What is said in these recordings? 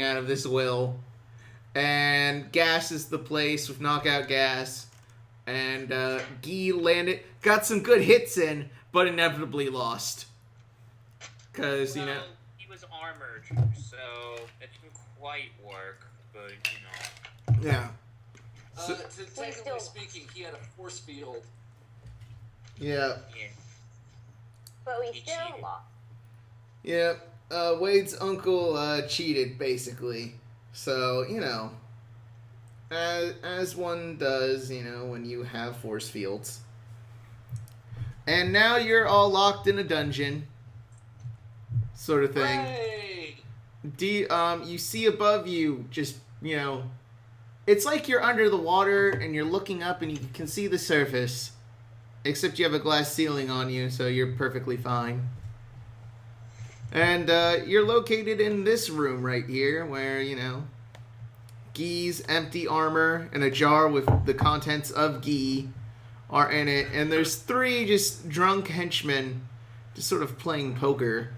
out of this will. And gases the place with knockout gas. And Guy landed, got some good hits in, but inevitably lost. Because, you know... he was armored, so it didn't quite work, but, you know... Yeah. Technically speaking, he had a force field. Yeah. But we still lost. Yeah. Wade's uncle cheated, basically. So, you know... As one does, you know, when you have force fields. And now you're all locked in a dungeon. Sort of thing. Hey! You see above you, just, you know... It's like you're under the water, and you're looking up, and you can see the surface. Except you have a glass ceiling on you, so you're perfectly fine. And, you're located in this room right here, where, you know... Guy's empty armor and a jar with the contents of Guy are in it. And there's 3 just drunk henchmen just sort of playing poker.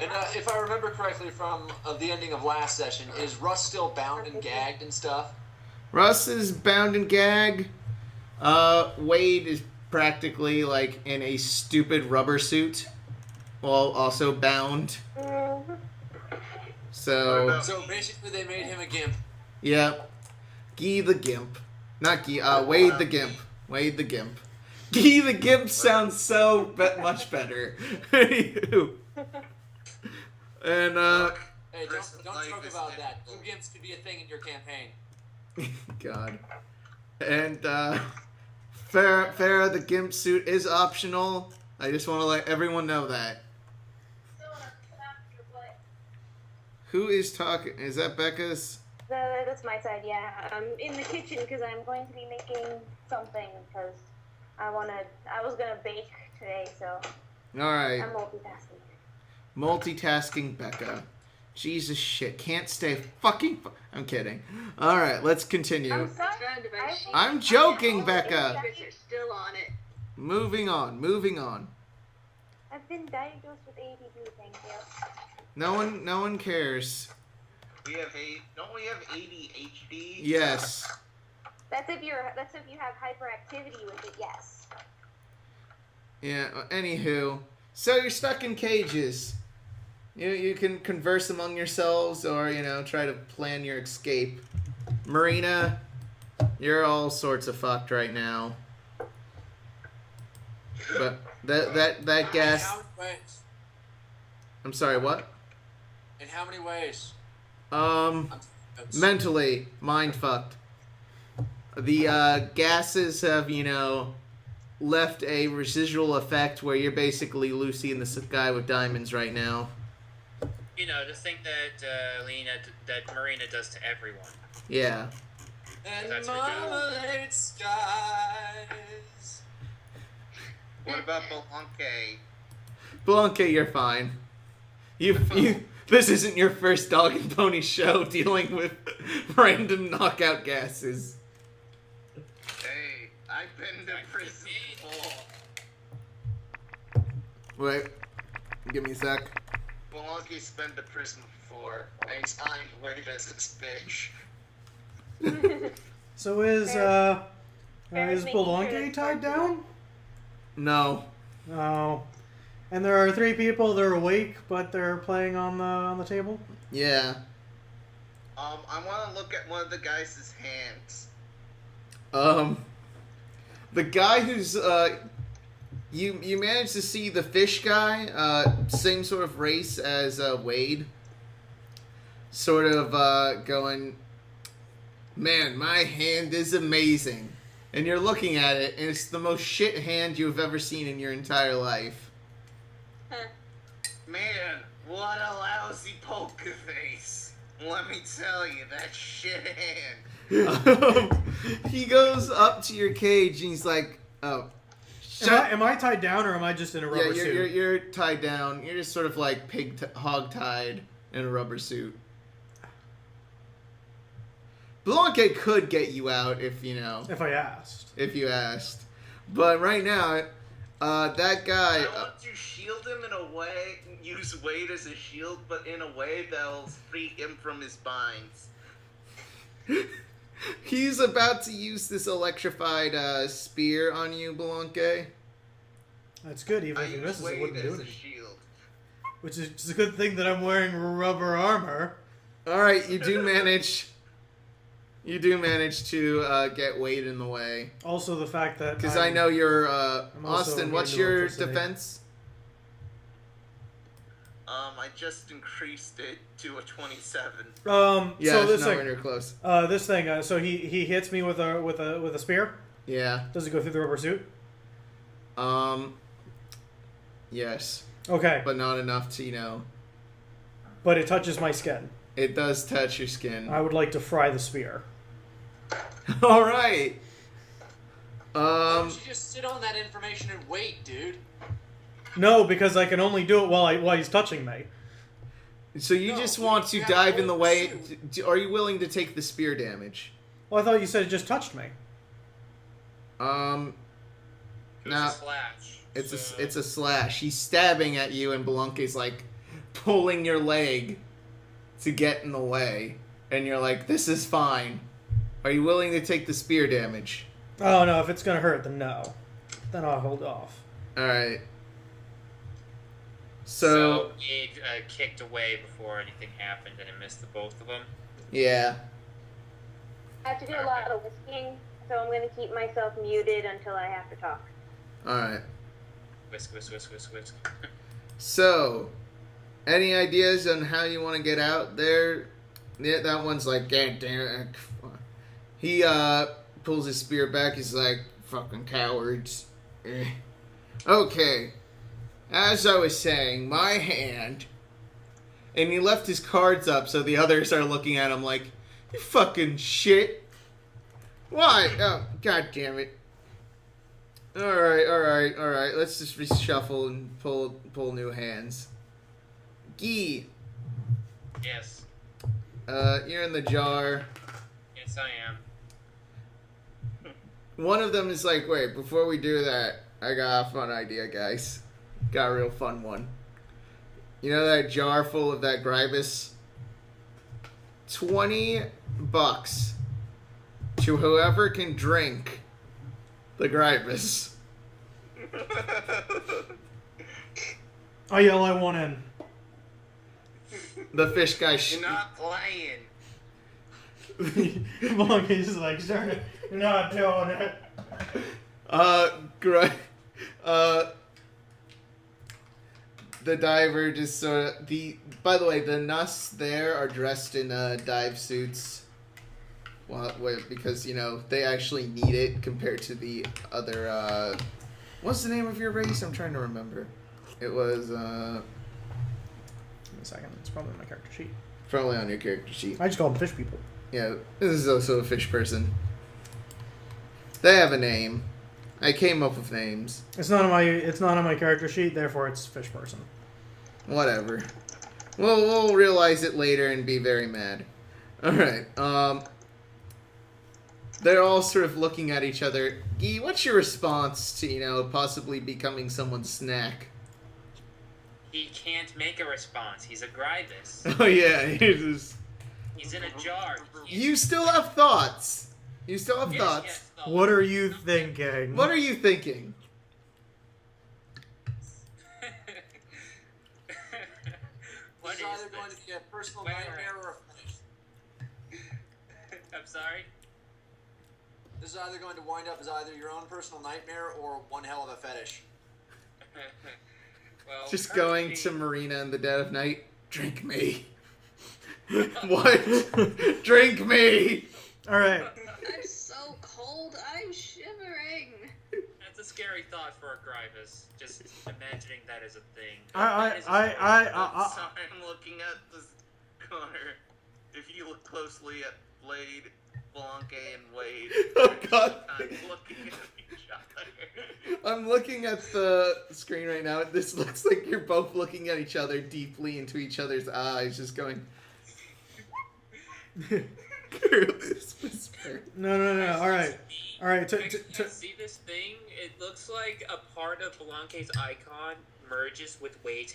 And if I remember correctly from the ending of last session, is Russ still bound and gagged and stuff? Russ is bound and gagged. Wade is practically like in a stupid rubber suit while also bound. So basically they made him a gimp. Yeah. Guy the Gimp. Not Guy, Wade the Gimp. Wade the Gimp. Guy the Gimp sounds so much better. And, hey, don't joke about that. 2 gimps could be a thing in your campaign. God. And, Farah the Gimp suit is optional. I just want to let everyone know that. Who is talking? Is that Becca's? That's my side, yeah. I'm in the kitchen because I'm going to be making something because I was gonna bake today, so. Alright. I'm multitasking. Multitasking Becca. Jesus shit. Can't stay fucking... I'm kidding. Alright, let's continue. I'm sorry. I'm joking, Becca. You're still on it. Moving on. I've been diagnosed with ADD, thank you. No one cares. Don't we have ADHD? Yes. That's if you have hyperactivity with it, yes. Yeah, anywho. So you're stuck in cages. You can converse among yourselves or, you know, try to plan your escape. Marina, you're all sorts of fucked right now. But that gas... I'm sorry, what? In how many ways? Mentally, mind fucked. The gases have, you know, left a residual effect where you're basically Lucy in the sky with diamonds right now. You know, the thing that Marina does to everyone. Yeah. And That's marmalade skies. What about Blankae? Blankae, you're fine. This isn't your first dog and pony show dealing with random knockout gases. Hey, I've been to prison before. Wait, give me a sec. Blankae's been to prison before. Thanks, I'm worried as this bitch. So is Blankae tied down? No. Oh. And there are 3 people that are awake, but they're playing on the table? Yeah. I want to look at one of the guys' hands. The guy who's, you managed to see the fish guy, same sort of race as, Wade. Sort of, going, man, my hand is amazing. And you're looking at it, and it's the most shit hand you've ever seen in your entire life. Man, what a lousy poker face. Let me tell you, that shit hand. He goes up to your cage and he's like, oh. Am I tied down or am I just in a rubber suit? Yeah, you're tied down. You're just sort of like hog-tied in a rubber suit. Blankae could get you out if, you know. If I asked. If you asked. But right now, that guy... I want to shield him in a way use Wade as a shield, but in a way that'll free him from his binds. He's about to use this electrified spear on you, Blankae. That's good, even I if he use misses, it Wade wouldn't do as a anything. shield. Which is just a good thing that I'm wearing rubber armor. Alright, you do manage... You do manage to get Wade in the way. Also the fact that... Because I know you're... I'm also Austin, immune what's to your electricity. defense? I just increased it to a 27. Yeah, so this it's thing, nowhere near close. this thing. So he hits me with a spear. Yeah. Does it go through the rubber suit? Yes. Okay, But not enough to, you know... but it touches my skin. It does touch your skin. I would like to fry the spear. Alright. Why don't you just sit on that information and wait, dude? No, because I can only do it while he's touching me. So you No, just you want to have dive in no the way... pursuit. Are you willing to take the spear damage? Well, I thought you said it just touched me. It was Nah. a slash. It's a slash. He's stabbing at you, and Blankae's like pulling your leg to get in the way, and you're like, "This is fine." Are you willing to take the spear damage? Oh no, if it's gonna hurt, then no. Then I'll hold off. All right. So Wade kicked away before anything happened, and it missed the both of them. Yeah. I have to do a lot of whisking, so I'm going to keep myself muted until I have to talk. All right. Whisk, whisk, whisk, whisk, whisk. So, any ideas on how you want to get out there? Yeah, that one's like, God damn it. He pulls his spear back. He's like, fucking cowards. Okay. As I was saying, my hand. And he left his cards up so the others are looking at him like, you fucking shit. Why? Oh, God damn it. Alright. Let's just reshuffle and pull new hands. Gee. Yes. You're in the jar. Yes, I am. One of them is like, wait, before we do that, I got a fun idea, guys. Got a real fun one. You know that jar full of that Gribus? $20 to whoever can drink the Gribus. I yell, I want in. The fish guy. You're not playing. Monkey's like, sir, you're not doing it. The diver just sort of By the way, the Nuss there are dressed in dive suits. Well, because you know they actually need it compared to the other. What's the name of your race? I'm trying to remember. It was. Give me a second. It's probably on my character sheet. Probably on your character sheet. I just call them fish people. Yeah, this is also a fish person. They have a name. I came up with names. It's not on my character sheet. Therefore, it's fish person. Whatever. We'll realize it later and be very mad. All right. They're all sort of looking at each other. Guy, what's your response to possibly becoming someone's snack? He can't make a response. He's a Gribus. Oh yeah, he's He's in a jar. You still have thoughts. You still have Yes, thoughts. yes, no. What are you thinking? What are you thinking? What It's is either going to this? be a personal Wait, nightmare or a fetish. I'm sorry? This is either going to wind up as either your own personal nightmare or one hell of a fetish. Well, Just going to Marina in the dead of night. Drink me. What? Drink me. All right. I'm so cold. I'm shivering. That's a scary thought for a Gribus. Just imagining that as a thing. I Sorry, I'm looking at this corner. If you look closely at Blade, Blankae, and Wade, Oh God. I'm looking at each other. I'm looking at the screen right now. This looks like you're both looking at each other deeply into each other's eyes, just going. Careless whisper. No. All right. All right. See this thing? It looks like a part of Blankae's icon merges with Wade's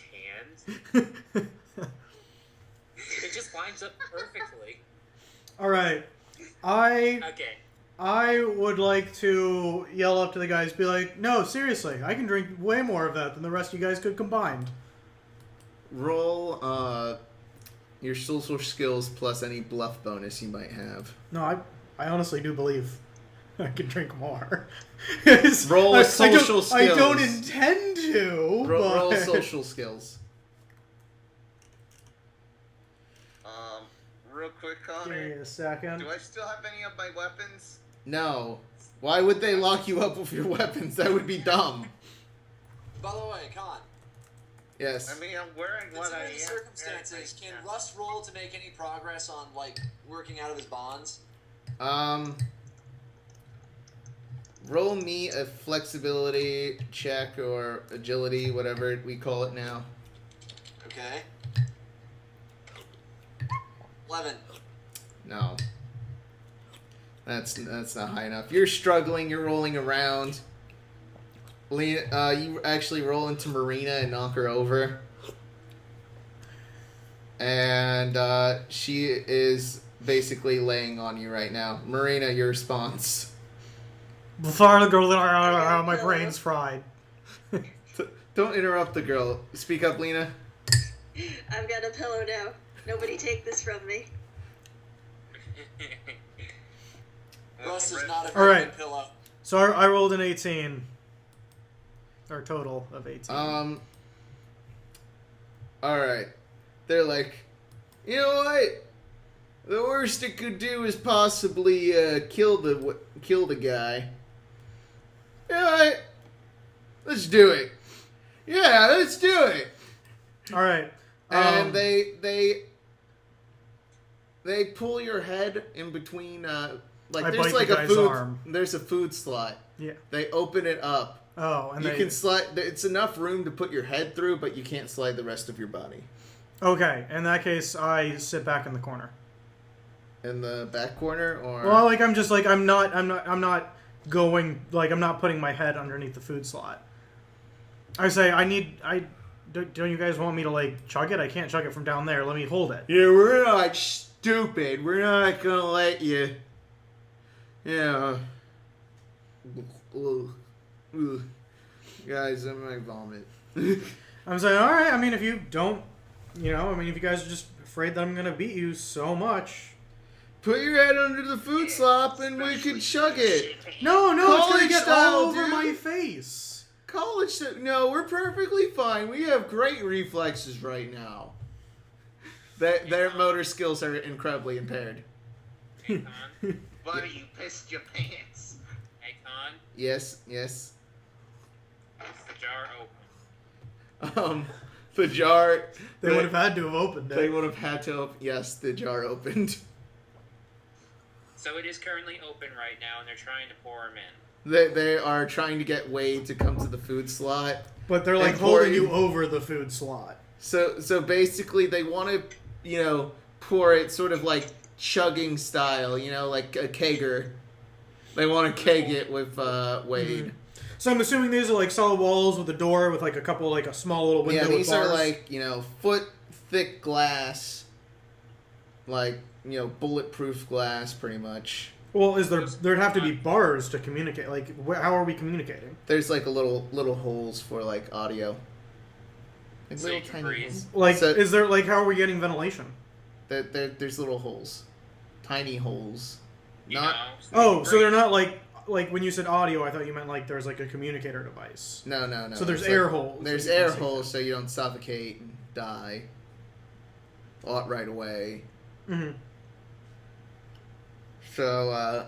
hand. It just lines up perfectly. All right. Okay. I would like to yell up to the guys, be like, no, seriously, I can drink way more of that than the rest of you guys could combined. Roll your social skills plus any bluff bonus you might have. No, I honestly do believe I can drink more. Roll social skills. I don't intend to. Roll social skills. Real quick, Connor. Give me a second. Do I still have any of my weapons? No. Why would they lock you up with your weapons? That would be dumb. By the way, Con. Yes. I mean, I'm wearing what I am. Considering the circumstances, can Russ roll to make any progress on, like, working out of his bonds? Roll me a flexibility check or agility, whatever we call it now. Okay. 11. No. That's not high enough. You're struggling, you're rolling around. Lina, you actually roll into Marina and knock her over. And she is basically laying on you right now. Marina, your response. Before I go, my brain's fried. Don't interrupt the girl. Speak up, Lina. I've got a pillow now. Nobody take this from me. Russ is not a All very right. good pillow. So I rolled an 18. Or total of 18. Alright. They're like, you know what? The worst it could do is possibly kill the guy. You know what? Let's do it. Yeah, let's do it. All right. And they pull your head in between. Like I there's bite like the a guy's food. arm. There's a food slot. Yeah. They open it up. Oh, and you they can slide. It's enough room to put your head through, but you can't slide the rest of your body. Okay, in that case, I sit back in the corner. In the back corner, or Well, like I'm not going, like I'm not putting my head underneath the food slot. I say don't you guys want me to like chug it? I can't chug it from down there. Let me hold it. yeah, we're not stupid. We're not gonna let you. Yeah. Guys, I might vomit. I'm saying, all right. I mean, if you don't, if you guys are just afraid that I'm gonna beat you so much. Put your head under the food slop and we can chug it. No, it's gonna College get style, all over dude. my face. College, no, we're perfectly fine. We have great reflexes right now. Their motor skills are incredibly impaired. Hey, Con. Buddy, you pissed your pants. Hey, Con. Yes. Is the jar open? The jar. They would have had to have opened it. They would have had to. Yes, the jar opened. So it is currently open right now, and they're trying to pour him in. They are trying to get Wade to come to the food slot. But they're like And holding pouring- you over the food slot. So basically they want to, pour it sort of like chugging style, like a kegger. They want to keg it with Wade. Mm-hmm. So I'm assuming these are like solid walls with a door with like a couple, like a small little window Yeah, with these bars. are like, foot thick glass. Like, bulletproof glass pretty much. Well, there'd have to be bars to communicate. Like, how are we communicating? There's like a little holes for like audio. Like So you can breathe. holes. Like, So- is there like how are we getting ventilation? There's little holes. Tiny holes. You Not know, Oh, so they're breathe. not like when you said audio, I thought you meant like there's like a communicator device. No. So there's It's air like- holes. There's that you can air see. holes so you don't suffocate and die. Right away. Mm-hmm. So,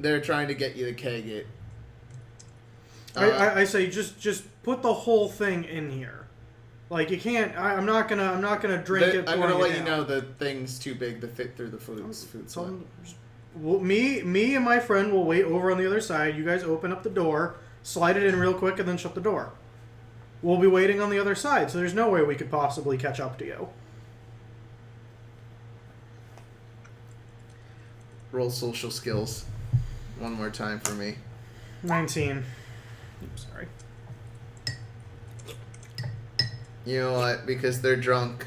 they're trying to get you to keg it. I say just put the whole thing in here. Like you can't. I'm not gonna drink it. I'm gonna pouring let it you down. know the thing's too big to fit through the food slot. Well, me and my friend will wait over on the other side. You guys open up the door, slide it in real quick, and then shut the door. We'll be waiting on the other side, so there's no way we could possibly catch up to you. roll social skills one more time for me. 19. Oops, sorry. You know what? Because they're drunk,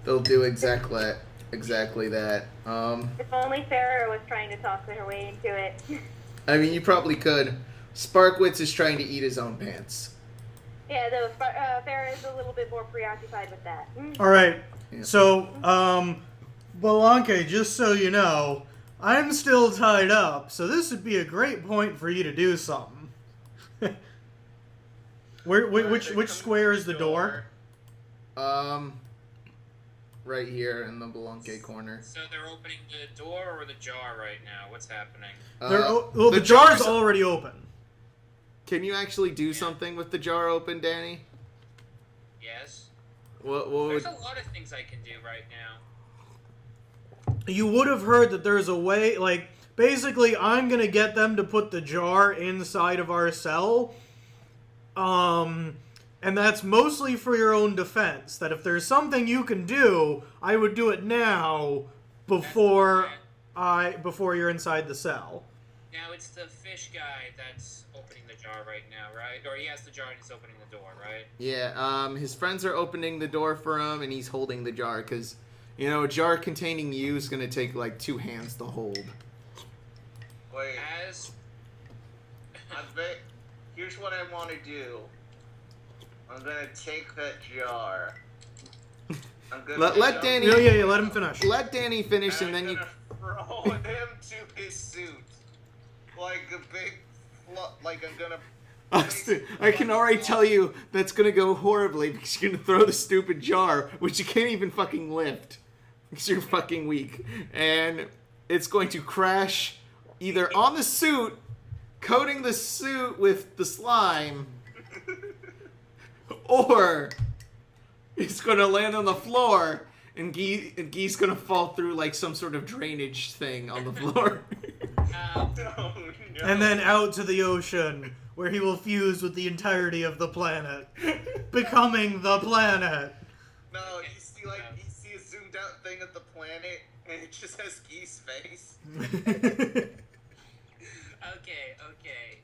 they'll do exactly that. If only Farah was trying to talk her way into it. I mean, you probably could. Sparkwitz is trying to eat his own pants. Yeah, though Farah is a little bit more preoccupied with that. All right. Yeah. So, Blankae, just so you know, I'm still tied up, so this would be a great point for you to do something. Which square is the door? Right here in the Blankae corner. So they're opening the door or the jar right now? What's happening? The jar's already open. Can you actually do something with the jar open, Danny? Yes. What There's would... a lot of things I can do right now. You would have heard that there's a way, like, basically I'm going to get them to put the jar inside of our cell. And that's mostly for your own defense. That if there's something you can do, I would do it now before you're inside the cell. Now it's the fish guy that's opening the jar right now, right? Or he has the jar and he's opening the door, right? Yeah, his friends are opening the door for him, and he's holding the jar, because, you know, a jar containing you is going to take, like, 2 hands to hold. Wait. As... Here's what I want to do. I'm gonna take that jar. I'm gonna let Danny... Yeah, let him finish. Let Danny finish, and then you... throw him to his suit. Like a big... Like I'm gonna... I can already tell you that's gonna go horribly, because you're gonna throw the stupid jar, which you can't even fucking lift, because you're fucking weak. And it's going to crash either on the suit, coating the suit with the slime... Or it's going to land on the floor, and Guy's going to fall through like some sort of drainage thing on the floor. No. And then out to the ocean, where he will fuse with the entirety of the planet, becoming the planet. No, you see a zoomed out thing of the planet, and it just has Guy's face. Okay.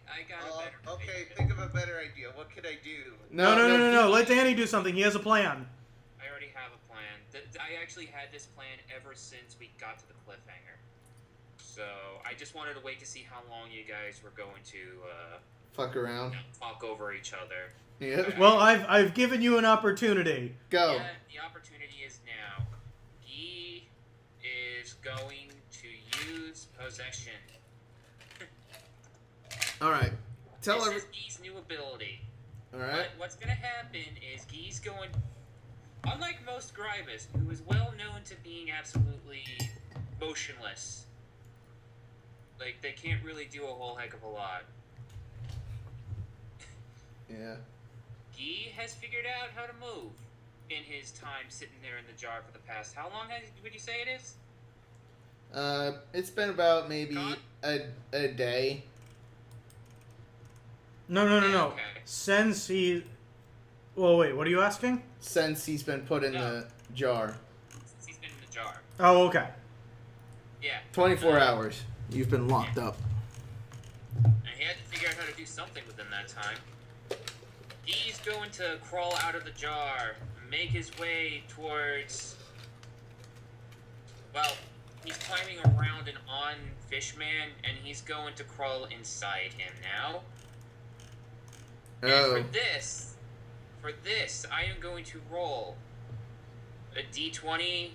I got a better Okay, idea. think of a better idea. What could I do? No. Let Danny do something. He has a plan. I already have a plan. I actually had this plan ever since we got to the cliffhanger. So, I just wanted to wait to see how long you guys were going to, Fuck around. talk over each other. Yeah. Well, I've given you an opportunity. Go. Yeah, the opportunity is now. Guy is going to use possession. Alright. This is Guy's new ability. Alright. What's gonna happen is Guy's going... Unlike most Gribus, who is well known to being absolutely motionless. Like, they can't really do a whole heck of a lot. Yeah. Guy has figured out how to move in his time sitting there in the jar for the past... How long would you say it is? It's been about maybe Con? a day. No. Okay. Since he... Well, wait, what are you asking? Since he's been put in the jar. Since he's been in the jar. Oh, okay. Yeah. 24 hours. You've been locked up. And he had to figure out how to do something within that time. He's going to crawl out of the jar, make his way towards... Well, he's climbing around and on Fishman, and he's going to crawl inside him now. Oh. And for this, I am going to roll a d20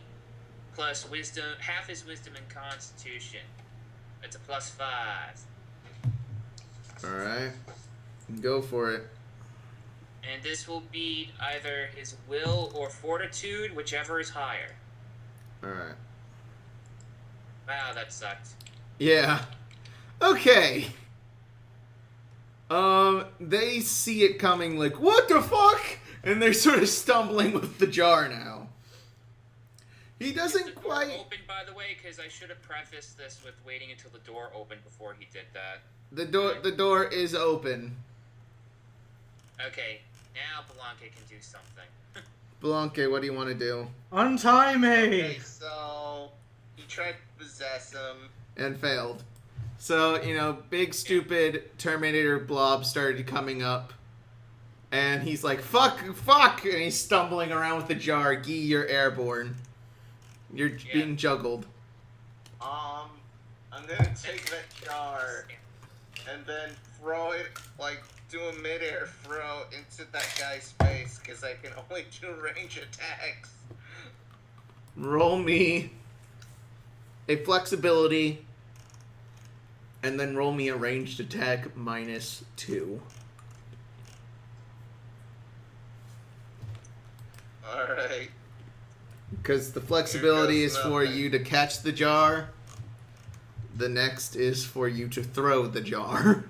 plus wisdom, half his wisdom and constitution. It's a +5. Alright. Go for it. And this will be either his will or fortitude, whichever is higher. Alright. Wow, that sucked. Yeah. Okay. They see it coming like, what the fuck? And they're sort of stumbling with the jar now. He doesn't Is the quite... door open, by the way, because I should have prefaced this with waiting until the door opened before he did that. The door is open. Okay, now Blankae can do something. Blankae, what do you want to do? Untie me! Okay, so He tried to possess him. And failed. So, you know, big stupid Terminator blob started coming up. And he's like, fuck! And he's stumbling around with the jar. Gee, you're airborne. You're being juggled. I'm gonna take that jar and then throw it, like, do a mid-air throw into that guy's face, because I can only do range attacks. Roll me a flexibility, and then roll me a ranged attack -2. Alright. Because the flexibility is for nothing. you to catch the jar. The next is for you to throw the jar.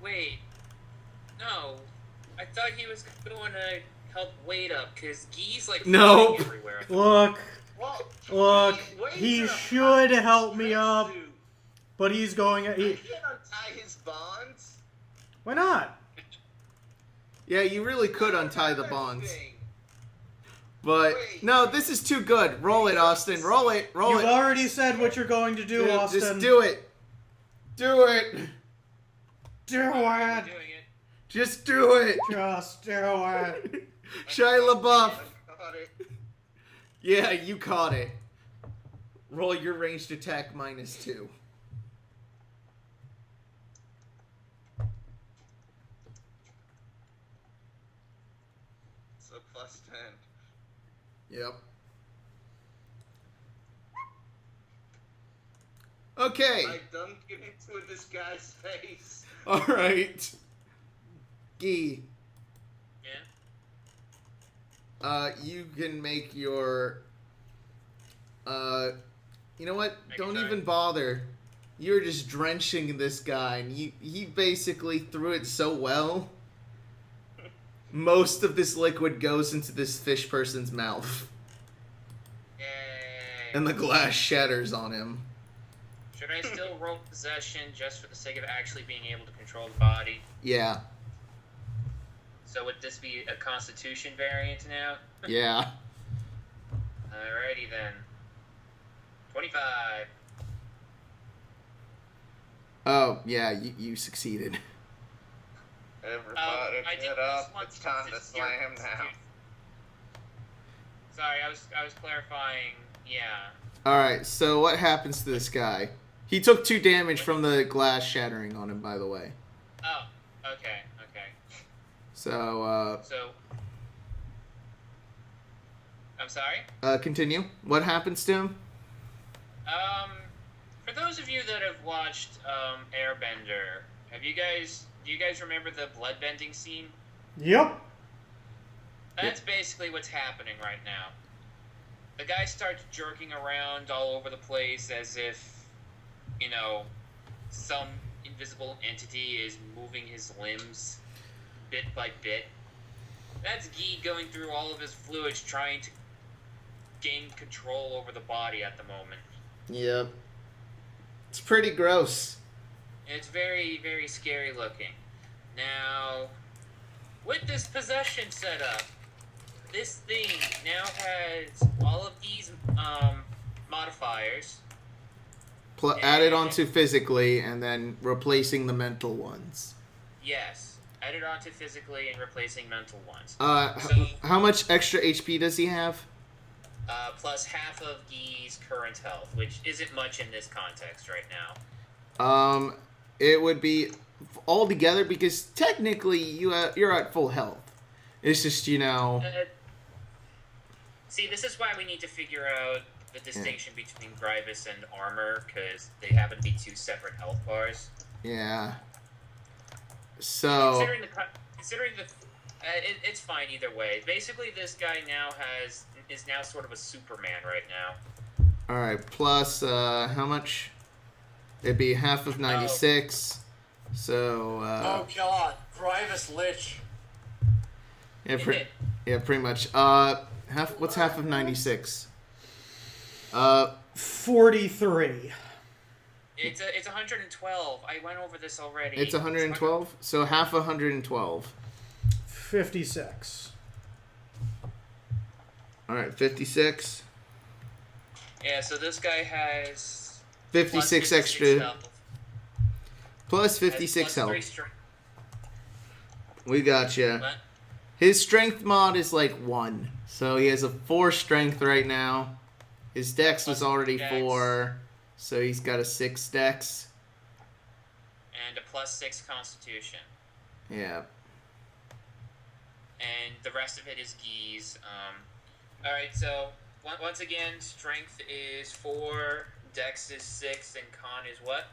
Wait. No. I thought he was going to help Wade up, because Gee's like No. flying everywhere. Look, Well, he should help me up, but he's going. I can't untie his bonds. Why not? Yeah, you really could untie the bonds. But, no, this is too good. Roll it, Austin. Roll it. Roll You've it. already said what you're going to do, Dude, Austin. just do it. Do it. Do I'm it. doing it. Just do it. Just do it. Shia LaBeouf. I got it. Yeah, you caught it. Roll your ranged attack -2. So +10. Yep. Okay. I dunked it into this guy's face. All right. Gee, Yeah? you can make your. You know what? I can Don't try. even bother. You're just drenching this guy, and he basically threw it so well. Most of this liquid goes into this fish person's mouth, Yay. and the glass shatters on him. Should I still roll possession just for the sake of actually being able to control the body? Yeah, So would this be a Constitution variant now? yeah. Alrighty then. 25. Oh, yeah. You succeeded. Everybody I get did up. this one It's time to since slam you're- now. Sorry, I was clarifying. Yeah. All right. So what happens to this guy? He took 2 damage from the glass shattering on him, by the way. Oh. Okay. So, So. I'm sorry. Continue. What happens to him? For those of you that have watched Airbender, do you guys remember the bloodbending scene? Yep. That's basically what's happening right now. The guy starts jerking around all over the place as if, you know, some invisible entity is moving his limbs bit by bit. That's Guy going through all of his fluids trying to gain control over the body at the moment. Yep. It's pretty gross. It's very, very scary looking. Now, with this possession setup, this thing now has all of these modifiers. Added onto physically, and then replacing the mental ones. Yes, added onto physically and replacing mental ones. How much extra HP does he have? Plus half of Guy's current health, which isn't much in this context right now. It would be all together because technically you're at full health. It's just, you know. See, this is why we need to figure out the distinction between Gribus and armor, because they happen to be 2 separate health bars. Yeah. So. Considering the, it's fine either way. Basically, this guy now is now sort of a Superman right now. All right. Plus, how much? It'd be half of 96. So. Oh God, Gribus Lich. Yeah. Pretty much. What's half of 96? 43. It's 112. I went over this already. It's 112. So half 112. 56. All right, 56. Yeah, so this guy has 56 plus extra. health. Plus 56 plus 3 health. strength. We gotcha. What? His strength mod is like 1. So he has a 4 strength right now. His dex was already dex. 4. So he's got a 6 dex. And a plus 6 constitution. Yeah. And the rest of it is geese. Alright, so once again, strength is 4, dex is 6, and con is what?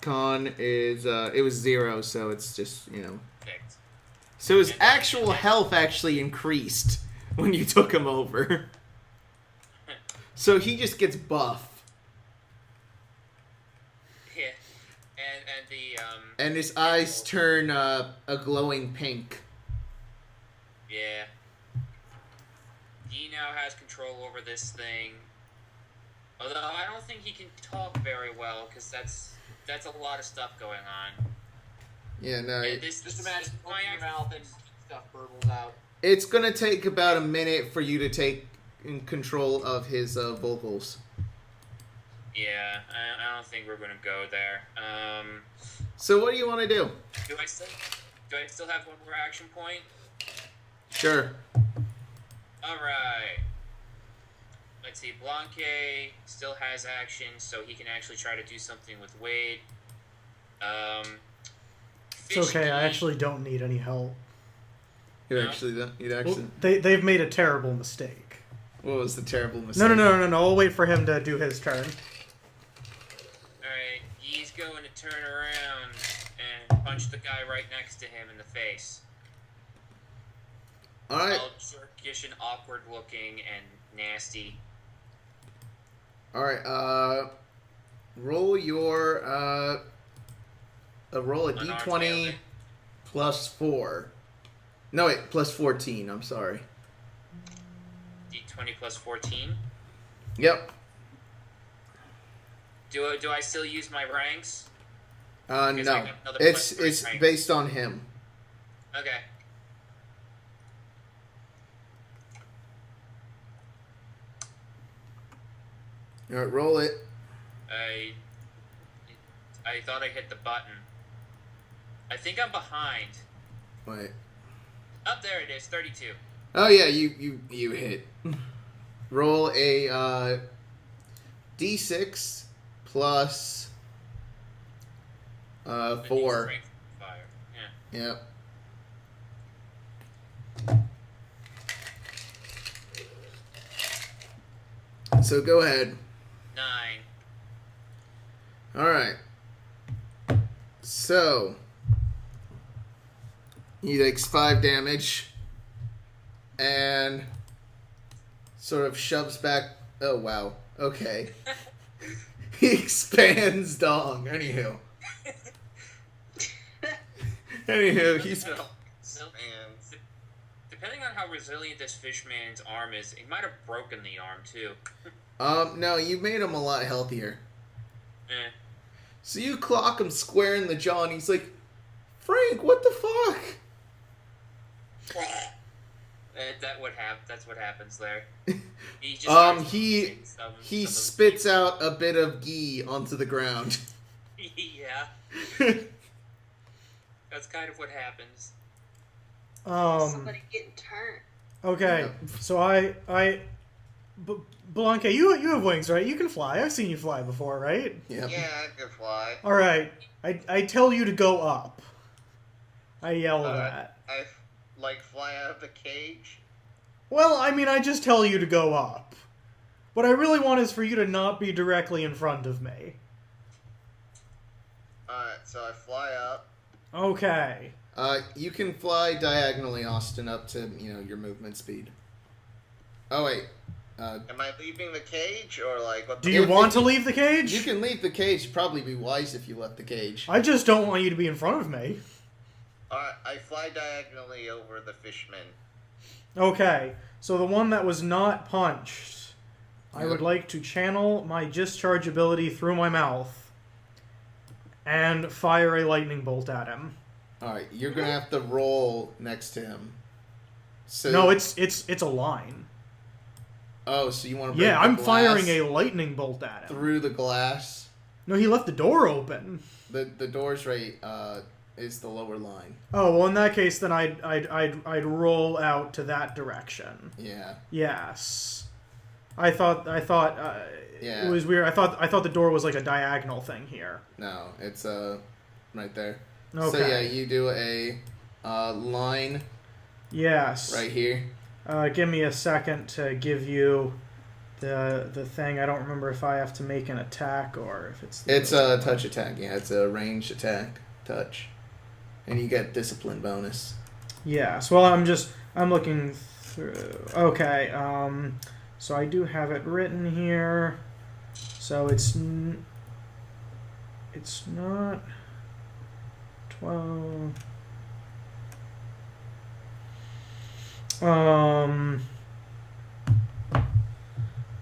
Con is, it was 0, so it's just, you know. Six. So his actual health actually increased when you took him over. So he just gets buff. Yeah. And the, And his eyes turn, a glowing pink. Yeah. He now has control over this thing. Although I don't think he can talk very well, because that's a lot of stuff going on. Yeah, no. Yeah, this Just imagine my opening your actual- mouth and stuff burbles out. It's gonna take about a minute for you to take in control of his vocals. Yeah, I don't think we're gonna go there. So what do you want to do? Do I still have one more action point? Sure. Alright. Let's see, Blankae still has action, so he can actually try to do something with Wade. It's okay, I actually don't need any help. You'd No. actually. Well, they've made a terrible mistake. What was the terrible mistake? No. I'll wait for him to do his turn. Alright, he's going to turn around and punch the guy right next to him in the face. Alright. All jerkish and awkward looking and nasty. Alright, roll your, roll a Unarmed d20 melee. plus 4. No, wait, plus 14, I'm sorry. D20 plus 14. Yep. Do I still use my ranks? Because I No. got another It's plus 3 rank. based on him. Okay. Alright, roll it. I thought I hit the button. I think I'm behind. Wait. Up there it is, 32. Oh yeah, you hit. Roll a d6 plus I need 4. strength fire. Yeah. Yep. So go ahead. 9. Alright. So he takes 5 damage and sort of shoves back. Oh wow. Okay. He expands dong. Anywho, he's So, depending on how resilient this fishman's arm is, he might have broken the arm too. no, you made him a lot healthier. Eh. So you clock him square in the jaw, and he's like, "Frank, what the fuck?" That's what happens there. He just starts he vomiting some spits out a bit of ghee onto the ground. Yeah, that's kind of what happens. Somebody getting turned. Okay, so Blankae, you have wings, right? You can fly. I've seen you fly before, right? Yep. Yeah, I can fly. All right. I tell you to go up. I yell that. I fly out of the cage. Well, I mean, I just tell you to go up. What I really want is for you to not be directly in front of me. Alright, so I fly up. Okay. You can fly diagonally, Austin, up to your movement speed. Oh wait. Am I leaving the cage or like what? Do you If want to you- leave the cage? You can leave the cage. It'd probably be wise if you left the cage. I just don't want you to be in front of me. Alright, I fly diagonally over the fishman. Okay, so the one that was not punched, I would like to channel my discharge ability through my mouth and fire a lightning bolt at him. All right, you're gonna have to roll next to him. So No, it's a line. Oh, so you want to break Yeah, the I'm glass firing a lightning bolt at him. through the glass? No, he left the door open. The door's right is the lower line. Oh, well, in that case, then I'd roll out to that direction. Yeah. Yes. I thought Yeah. it was weird. I thought the door was like a diagonal thing here. No, it's right there. Okay. So yeah, you do a line Yes. right here. Give me a second to give you the thing. I don't remember if I have to make an attack or if it's... It's a touch attack, yeah. It's a ranged attack. Touch. And you get discipline bonus. Yes. Well, I'm looking through... Okay. So I do have it written here. So it's not 12...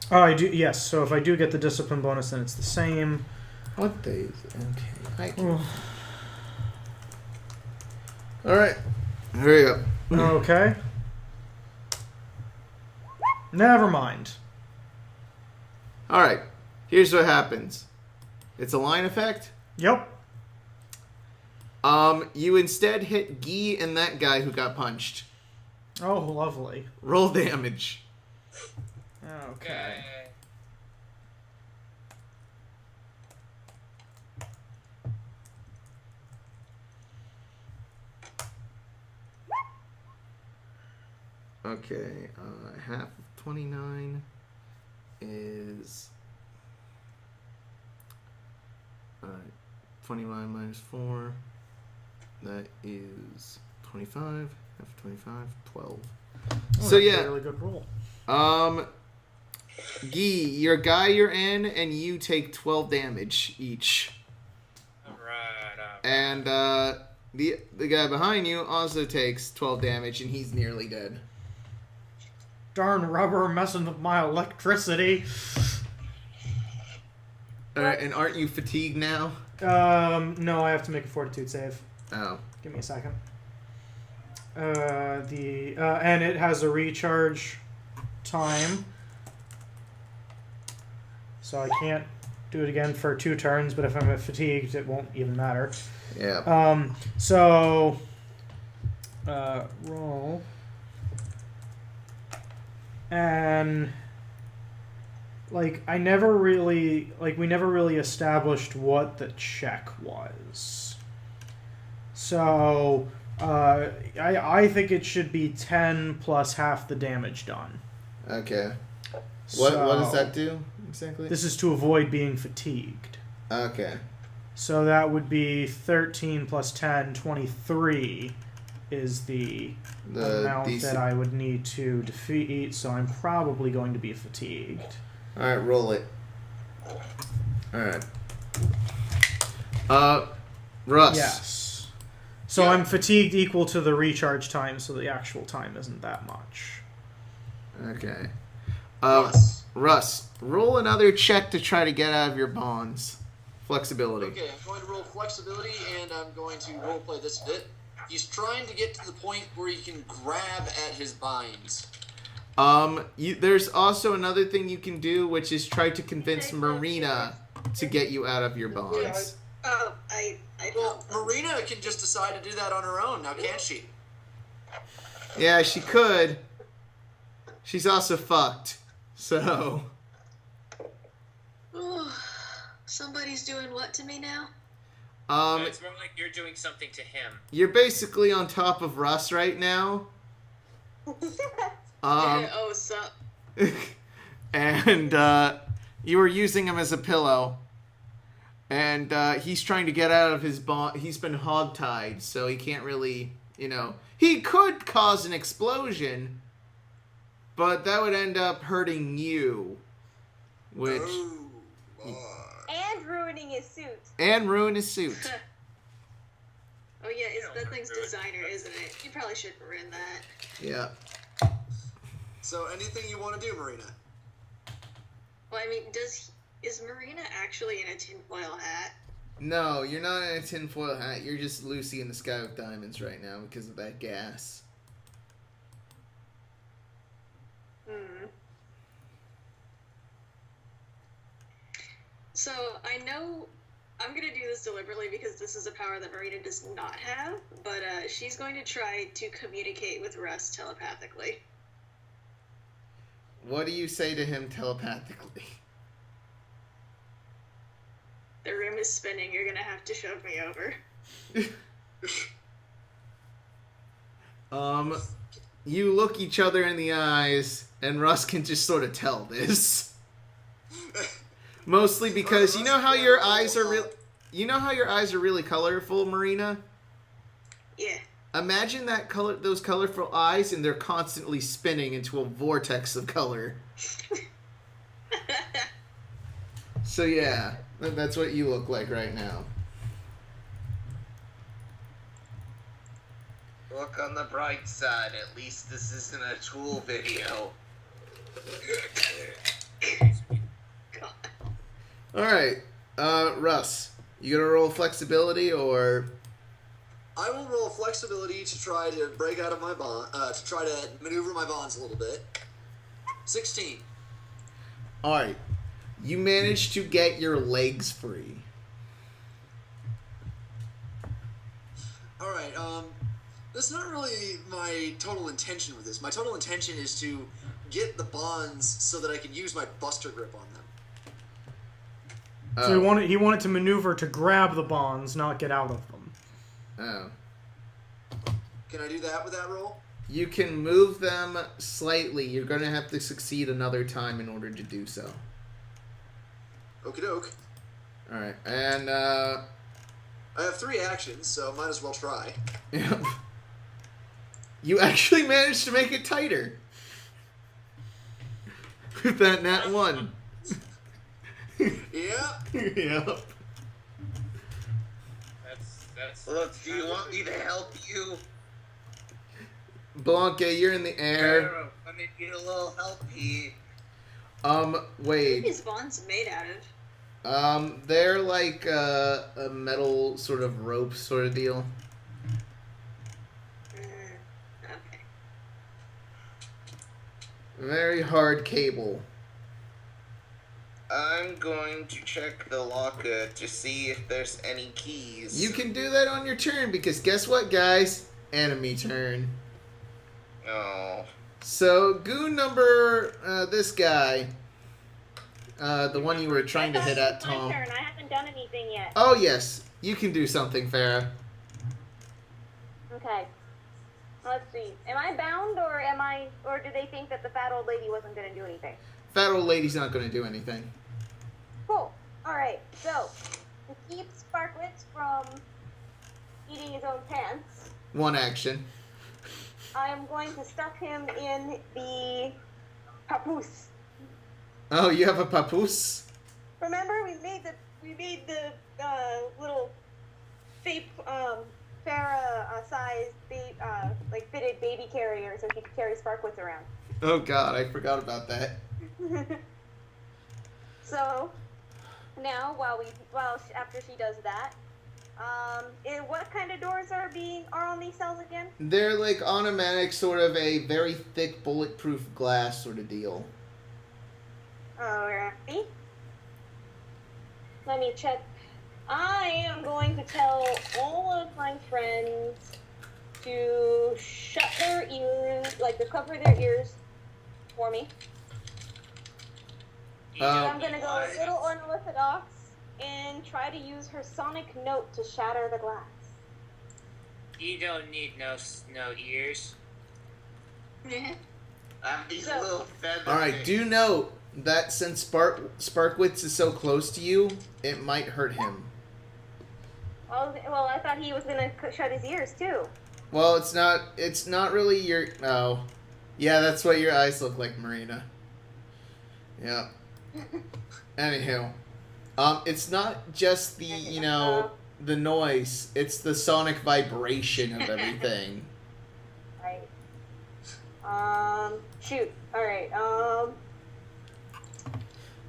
Oh, I do. Yes. So if I do get the discipline bonus, then it's the same. What days? Okay. All right. Hurry up. Okay. Never mind. All right. Here's what happens. It's a line effect. Yep. You instead hit Guy and that guy who got punched. Oh, lovely. Roll damage. Okay. Okay, half of 29 is 29 minus 4. That is 25. Half of 25, 12. Oh, So yeah, a really good roll. Guy, your guy you're in, and you take 12 damage each. Alright. And the guy behind you also takes 12 damage, and he's nearly dead. Darn rubber messing with my electricity. Alright, and aren't you fatigued now? No, I have to make a fortitude save. Oh. Give me a second. And it has a recharge time. So I can't do it again for 2 turns, but if I'm fatigued, it won't even matter. Yeah. Roll. And we never really established what the check was. So I think it should be 10 plus half the damage done. Okay. What does that do exactly? This is to avoid being fatigued. Okay. So that would be 13 plus 10, 23 is the amount that I would need to defeat, so I'm probably going to be fatigued. Alright, roll it. Alright. Russ. Yes. So Yeah. I'm fatigued equal to the recharge time, so the actual time isn't that much. Okay. Russ. Roll another check to try to get out of your bonds. Flexibility. Okay, I'm going to roll flexibility, and I'm going to roleplay this a bit. He's trying to get to the point where he can grab at his binds. There's also another thing you can do, which is try to convince Marina to get you out of your bonds. Oh, I Well, don't. Marina can just decide to do that on her own, now can't she? Yeah, she could. She's also fucked. So... Somebody's doing what to me now? It's more like you're doing something to him. You're basically on top of Russ right now. Oh, sup? And you were using him as a pillow. And he's trying to get out of his bond. He's been hogtied, so he can't really, He could cause an explosion, but that would end up hurting you. Which... And ruining his suit. And ruin his suit. Oh yeah, that thing's designer, isn't it? You probably should ruin that. Yeah. So, anything you want to do, Marina? Well, I mean, is Marina actually in a tinfoil hat? No, you're not in a tinfoil hat. You're just Lucy in the sky with diamonds right now because of that gas. So I know I'm gonna do this deliberately because this is a power that Marina does not have, but she's going to try to communicate with Russ telepathically. What do you say to him telepathically? The room is spinning, you're gonna have to shove me over. You look each other in the eyes, and Russ can just sort of tell this. Mostly because you know how your eyes are really colorful, Marina? Yeah. Imagine those colorful eyes, and they're constantly spinning into a vortex of color. So yeah, that's what you look like right now. Look on the bright side. At least this isn't a Tool video. God. All right, Russ, you gonna roll flexibility or? I will roll flexibility to try to break out of my bond, to try to maneuver my bonds a little bit. 16. All right, you managed to get your legs free. All right. That's not really my total intention with this. My total intention is to get the bonds so that I can use my Buster Grip on them. So he wanted to maneuver to grab the bonds, not get out of them. Oh. Can I do that with that roll? You can move them slightly. You're going to have to succeed another time in order to do so. Okie doke. Alright, and, I have 3 actions, so might as well try. Yep. You actually managed to make it tighter. With that nat 1. Yeah. Yep. That's. Look, do you want me to help you? Blankae, you're in the air. Let me get a little helpy. What are Wait. these bonds made out of? They're like a metal sort of rope sort of deal. Okay. Very hard cable. I'm going to check the locker to see if there's any keys. You can do that on your turn because guess what, guys? Enemy turn. Oh. So, goon number, this guy, the one you were trying to hit at, My Tom. turn. I haven't done anything yet. Oh, yes. You can do something, Farah. Okay. Let's see. Am I bound, or do they think that the fat old lady wasn't going to do anything? Fat old lady's not going to do anything. Cool. Alright, so, to keep Sparkwitz from eating his own pants, One action. I am going to stuff him in the papoose. Oh, you have a papoose? Remember, we made the little fake Farah-sized like fitted baby carrier so he could carry Sparkwitz around. Oh, God, I forgot about that. So now, after she does that, what kind of doors are on these cells again? They're like automatic, sort of a very thick bulletproof glass sort of deal. Alrighty. Let me check. I am going to tell all of my friends to shut their ears, like to cover their ears for me. I'm going to go a little unorthodox and try to use her sonic note to shatter the glass. You don't need no ears. These little feather Alright, things. do note that since Sparkwitz is so close to you, it might hurt him. Well, I thought he was going to shut his ears too. Well, it's not really your... Oh. Yeah, that's what your eyes look like, Marina. Yeah. Anywho. It's not just the, the noise. It's the sonic vibration of everything. Right. Shoot. Alright,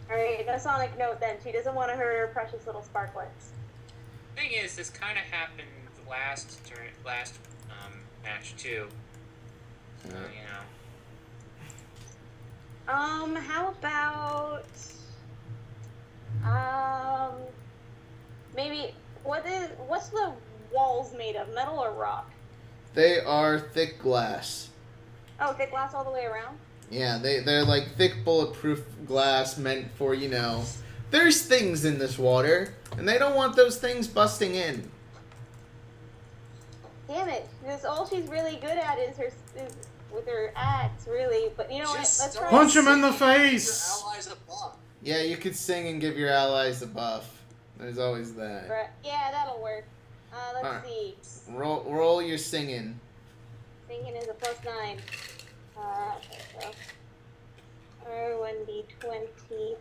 Alright, a sonic note then. She doesn't want to hurt her precious little Sparklets. Thing is, this kind of happened last match too. So, you know. How about maybe what's the walls made of? Metal or rock? They are thick glass. Oh, thick glass all the way around? Yeah, they're like thick bulletproof glass meant for, there's things in this water, and they don't want those things busting in. Damn it! Because all she's really good at is with her axe, really. But you know what? Let's try. Punch him in the Your face! allies a buff. Yeah, you could sing and give your allies a buff. There's always that. Right. Yeah, that'll work. Let's Alright. see. Roll your singing. Singing is a +9. Okay, so R1D20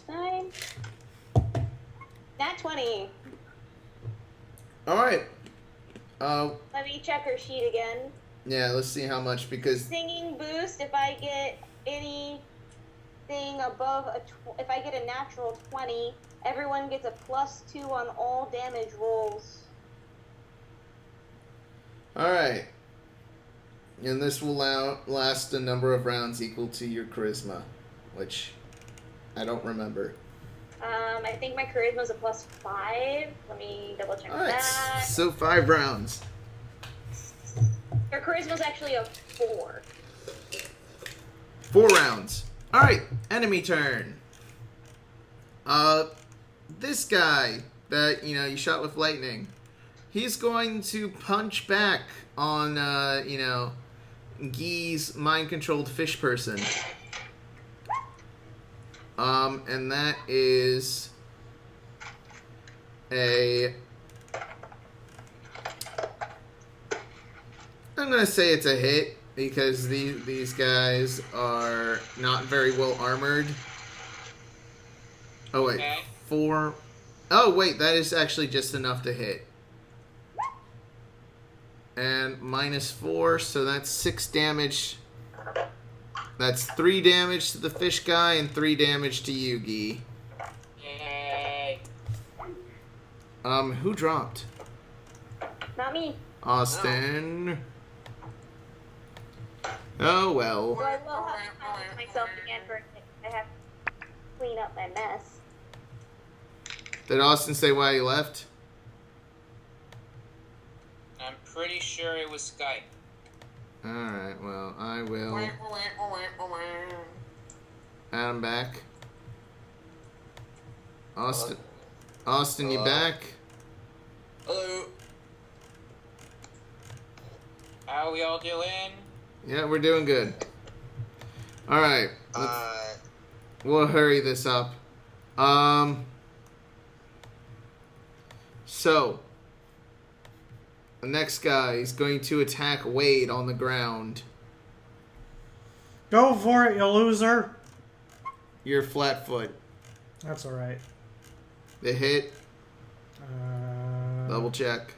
+9. Nat 20. Alright. Let me check her sheet again. Yeah, let's see how much, because... Singing boost, if I get anything above if I get a natural 20, everyone gets a +2 on all damage rolls. Alright. And this will last a number of rounds equal to your charisma, which I don't remember. I think my charisma is a +5. Let me double check Alright, that. so 5 rounds. Her charisma is actually a 4. 4 rounds. Alright, enemy turn. This guy that, you shot with lightning, he's going to punch back on, Guy's mind-controlled fish person. And that is I'm gonna say it's a hit, because these guys are not very well armored. Oh wait, Okay. 4. Oh wait, that is actually just enough to hit. And -4, so that's 6 damage. That's 3 damage to the fish guy and 3 damage to you, Guy. Yay. Who dropped? Not me. Austin. Oh well. So I will have to challenge myself again for a minute. I have to clean up my mess. Did Austin say why he left? I'm pretty sure it was Skype. Alright, well, I will add him back. Austin, you back? Hello. How we all doing? Yeah, we're doing good. Alright, we'll hurry this up. So, the next guy is going to attack Wade on the ground. Go for it, you loser! You're flat-foot. That's alright. The hit, double check.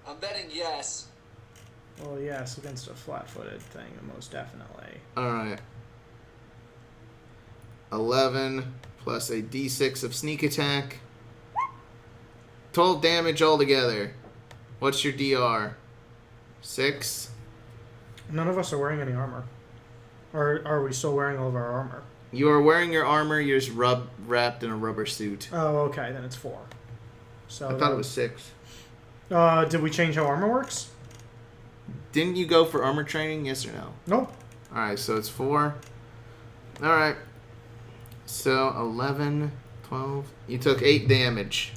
I'm betting yes. Well, yes, against a flat-footed thing, most definitely. Alright. 11 plus a d6 of sneak attack. 12 damage altogether. What's your DR? 6? None of us are wearing any armor. Or are we still wearing all of our armor? You are wearing your armor, you're just wrapped in a rubber suit. Oh, okay, then it's 4. So I thought it was 6. Did we change how armor works? Didn't you go for armor training, yes or no? Nope. Alright, so it's 4. Alright. So 11, 12. You took 8 damage.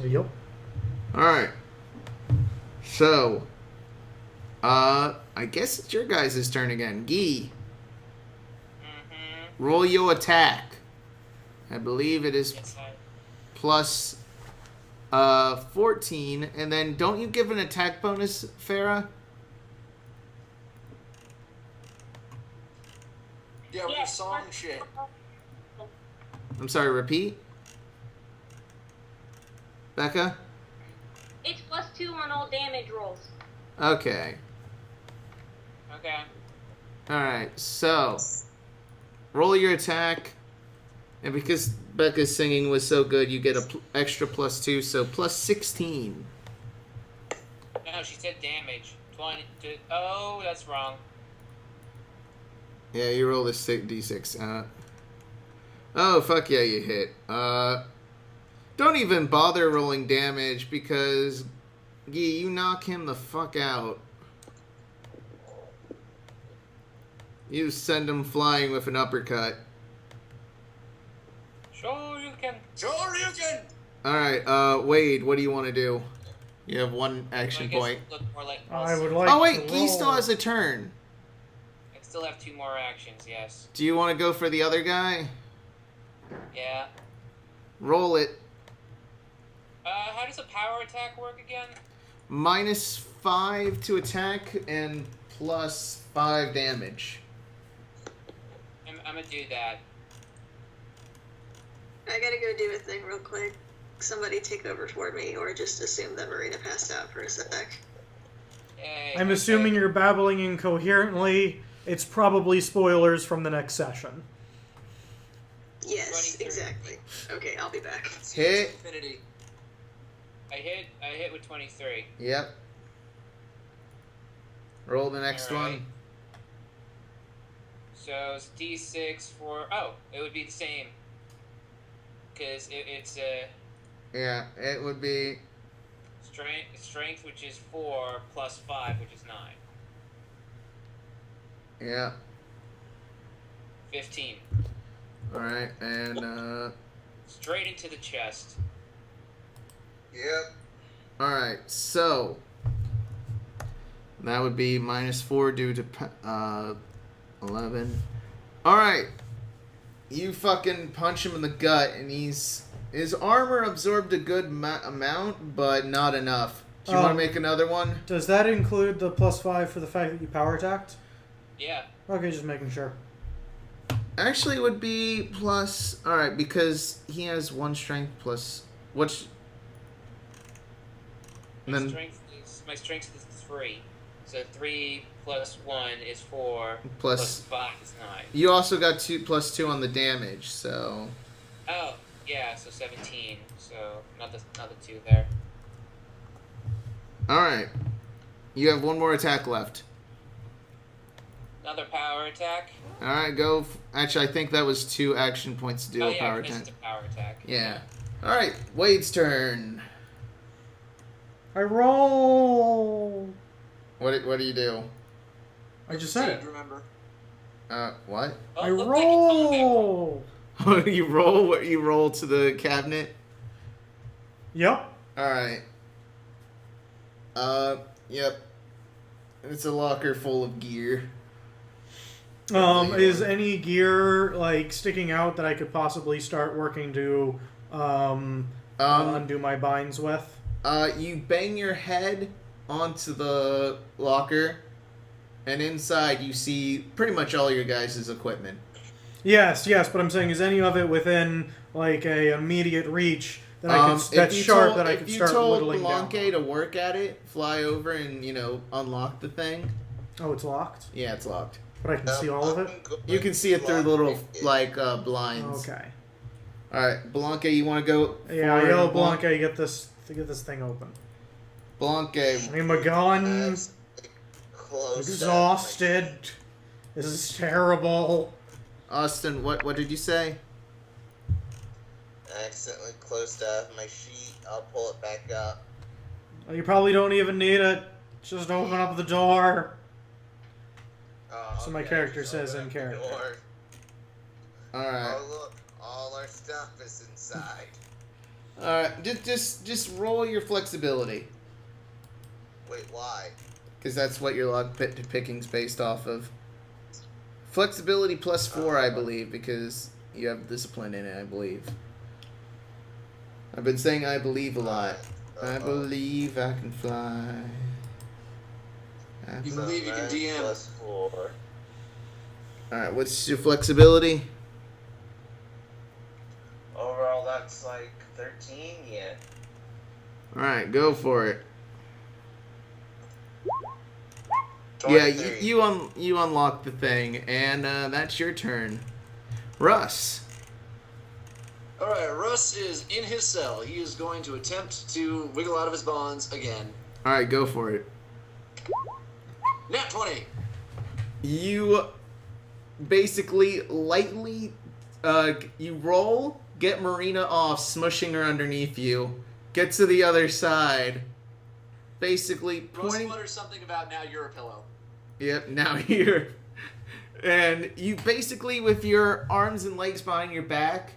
Yep. Alright. So, I guess it's your guys' turn again. Guy, roll your attack. I believe it is Yes, plus 14. And then don't you give an attack bonus, Farah? Yeah, with the song shit. I'm sorry, repeat. Becca? It's +2 on all damage rolls. Okay. Okay. Alright, so roll your attack. And because Becca's singing was so good, you get a extra +2, so plus 16. No, she said damage. 20. Oh, that's wrong. Yeah, you roll this d6. Oh, fuck yeah, you hit. Don't even bother rolling damage because, you knock him the fuck out. You send him flying with an uppercut. Shoryuken. Shoryuken! Alright, Wade, what do you want to do? You have one action point. Look more like I would like Oh wait, to he still roll. has a turn. I still have 2 more actions, yes. Do you want to go for the other guy? Yeah. Roll it. How does a power attack work again? -5 to attack and +5 damage. I'm gonna do that. I gotta go do a thing real quick. Somebody take over for me, or just assume that Marina passed out for a sec. Yay, I'm okay. assuming you're babbling incoherently. It's probably spoilers from the next session. Yes, 23. exactly. Okay, I'll be back. Hit. Infinity. I hit with 23. Yep. Roll the next Alright. one. So it's D6 for... Oh, it would be the same. Because it's Yeah, it would be... strength, which is 4, plus 5, which is 9. Yeah. 15. Alright, and, Straight into the chest. Yep. Alright, so... That would be -4 due to, 11. Alright. You fucking punch him in the gut, and his armor absorbed a good amount, but not enough. Do you want to make another one? Does that include the +5 for the fact that you power attacked? Yeah. Okay, just making sure. Actually, it would be plus... Alright, because he has 1 strength plus... What's... My Then strength is 3. So 3 plus 1 is 4. Plus- 5 is 9. you also got 2 plus 2 on the damage, so... Oh, yeah, so 17. So not the 2 there. Alright. You have 1 more attack left. Another power attack. Alright, go... Actually, I think that was 2 action points to do Oh a yeah, power because attack. it's a power attack. Yeah. Alright, Wade's turn. I roll. What do you do? I just said it. Remember? What? Oh, I look like a comic. roll. You roll what you roll to the cabinet? Yep. Alright. Yep. It's a locker full of gear. Is any gear like sticking out that I could possibly start working to undo my binds with? You bang your head onto the locker, and inside you see pretty much all your guys' equipment. Yes, but I'm saying, is any of it within like a immediate reach that I could that's sharp that I could start whittling down? If you told Blankae to work at it, fly over and unlock the thing. Oh, it's locked, Yeah, it's locked. but I can see all of it. You can see it through little blinds. Okay. All right, Blankae, you want to go? Yeah, I forward? yell, Blankae, get this thing open. Blankae. I need my gun. That's close. Exhausted. This is terrible. Austin, what did you say? I accidentally closed off my sheet. I'll pull it back up. You probably don't even need it. Just open up the door. Oh, So my okay, character just says open in up the character. door. All right. Oh look, all our stuff is inside. All right. Just roll your flexibility, Wait, why? because that's what your log picking's based off of. Flexibility +4, I believe, because you have discipline in it. I believe. I've been saying I believe a lot. I believe I can fly. You believe you can DM. +4. Alright, what's your flexibility? Overall, that's like 13 yet. Alright, go for it. Yeah, 23. you unlock the thing, and that's your turn. Russ. Alright, Russ is in his cell. He is going to attempt to wiggle out of his bonds again. Alright, go for it. Nat 20! You basically lightly You roll, get Marina off, smushing her underneath you. Get to the other side. Basically Russ pointing. mutters something about now you're a pillow. Yep, now you're. And you basically, with your arms and legs behind your back,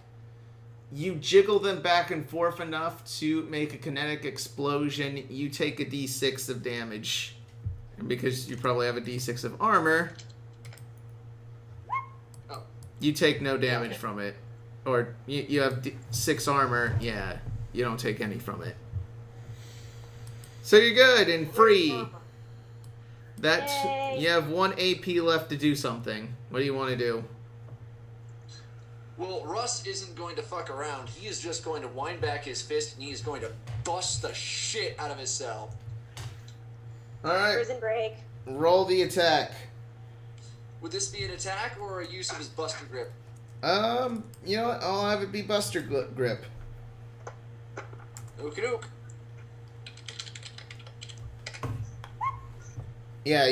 you jiggle them back and forth enough to make a kinetic explosion. You take a d6 of damage. And because you probably have a d6 of armor, you take no damage from it. Or you have 6 armor, yeah, you don't take any from it. So you're good and free. That's Yay. You have 1 AP left to do something. What do you want to do? Well, Russ isn't going to fuck around. He is just going to wind back his fist and he is going to bust the shit out of his cell. Alright, Prison break. roll the attack. Would this be an attack or a use of his Buster Grip? You know what? I'll have it be Buster Grip. Okie doke. Yeah,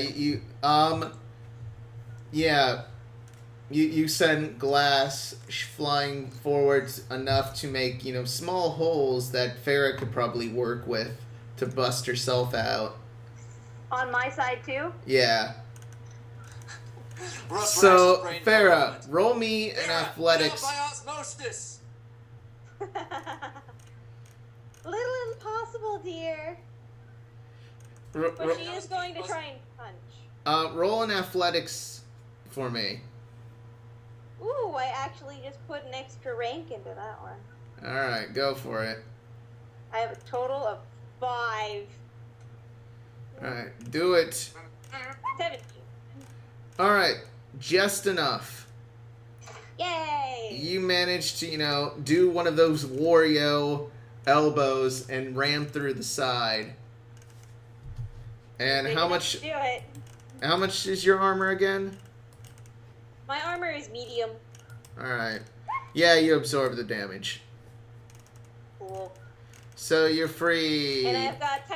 you send glass flying forwards enough to make, small holes that Farah could probably work with to bust herself out. On my side too? Yeah. Russ So, racks his brain for a Farah, moment. roll me an Farah, athletics. by osmosis. Little impossible, dear. But she is going to try and punch. Roll an athletics for me. Ooh, I actually just put an extra rank into that one. Alright, go for it. I have a total of 5. Alright, do it. 17. Alright, just enough. Yay! You managed to, do one of those Wario elbows and ram through the side. And Big how enough much to do it. how much is your armor again? My armor is medium. Alright. Yeah, you absorb the damage. Cool. So you're free. And I've got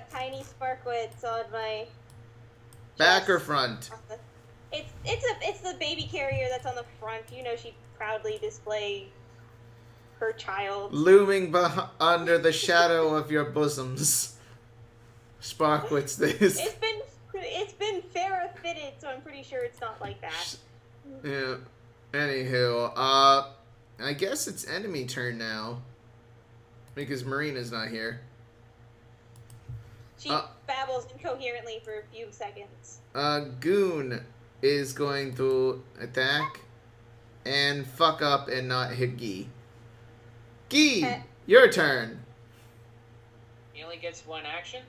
tiny sparklets on my Back chest. or front? It's the baby carrier that's on the front. She proudly display her child. Looming under the shadow of your bosoms. Sparklets this. It's been Farah fitted, so I'm pretty sure it's not like that. Yeah. Anywho, I guess it's enemy turn now. Because Marina's not here. She babbles incoherently for a few seconds. Goon is going to attack and fuck up and not hit Gee. Gee, your turn. He only gets 1 action?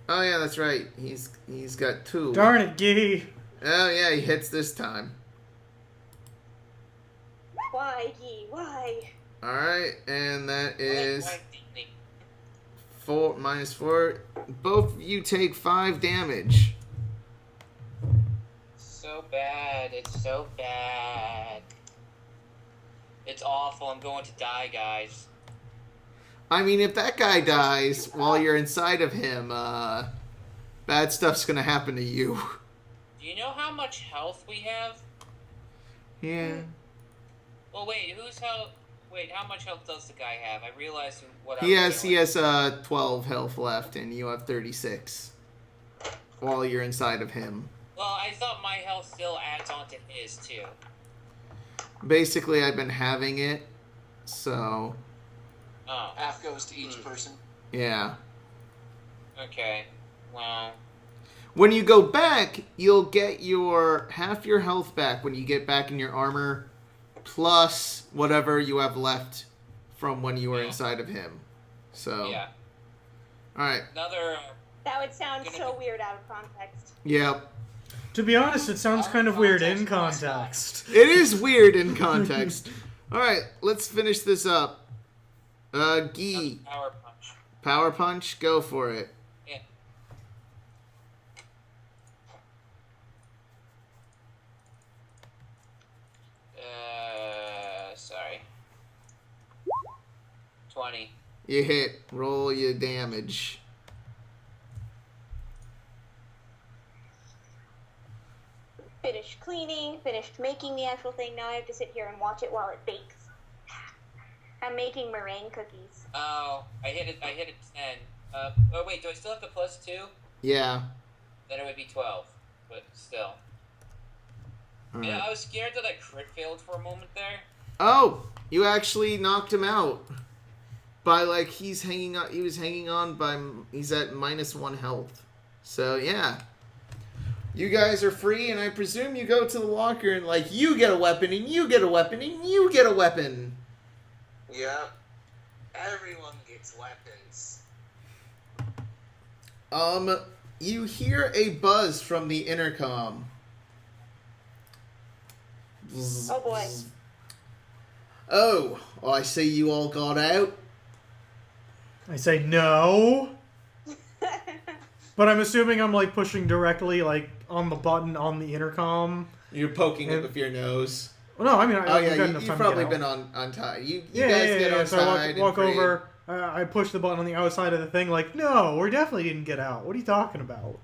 Oh yeah, that's right. He's got 2. Darn it, Gee. Oh yeah, he hits this time. Why, Yee? Why? Alright, and that is Why didn't he? 4 minus 4. Both of you take 5 damage. So bad. It's so bad. It's awful. I'm going to die, guys. I mean, if that guy dies while you're inside of him, bad stuff's gonna happen to you. Do you know how much health we have? Yeah. Well, wait. Whose health? Wait, how much health does the guy have? I realized what He I was has doing. 12 health left, and you have 36 while you're inside of him. Well, I thought my health still adds on to his, too. Basically, I've been having it, so Oh, Half goes to each person. yeah. okay. Well, When you go back, you'll get your half your health back when you get back in your armor, plus whatever you have left from when you were Yeah. inside of him. So, yeah. alright. Another... That would sound so weird out of context. Yep. To be honest, it sounds kind of weird in context. It is weird in context. Alright, let's finish this up. Gee. Power punch. Power punch, go for it. Yeah. Sorry. 20. You hit. Roll your damage. Finish cleaning, finished making the actual thing. Now I have to sit here and watch it while it bakes. I'm making meringue cookies. Oh, I hit it 10. Oh wait, do I still have the +2? Yeah. Then it would be 12, but still. Alright. Yeah, I was scared that I crit failed for a moment there. Oh, you actually knocked him out. By like he was hanging on by he's at -1 health. So yeah. You guys are free, and I presume you go to the locker and like you get a weapon and you get a weapon and you get a weapon. Yep. Everyone gets weapons. You hear a buzz from the intercom. Oh boy. Oh, I see you all got out. I say no. But I'm assuming I'm like pushing directly like on the button on the intercom. You're poking it with your nose. Well, no, I mean, Oh yeah, got enough you've time to probably get been out. untied. You Yeah, guys yeah, get yeah. untied. So I walk and over. I push the button on the outside of the thing. Like, no, we definitely didn't get out. What are you talking about?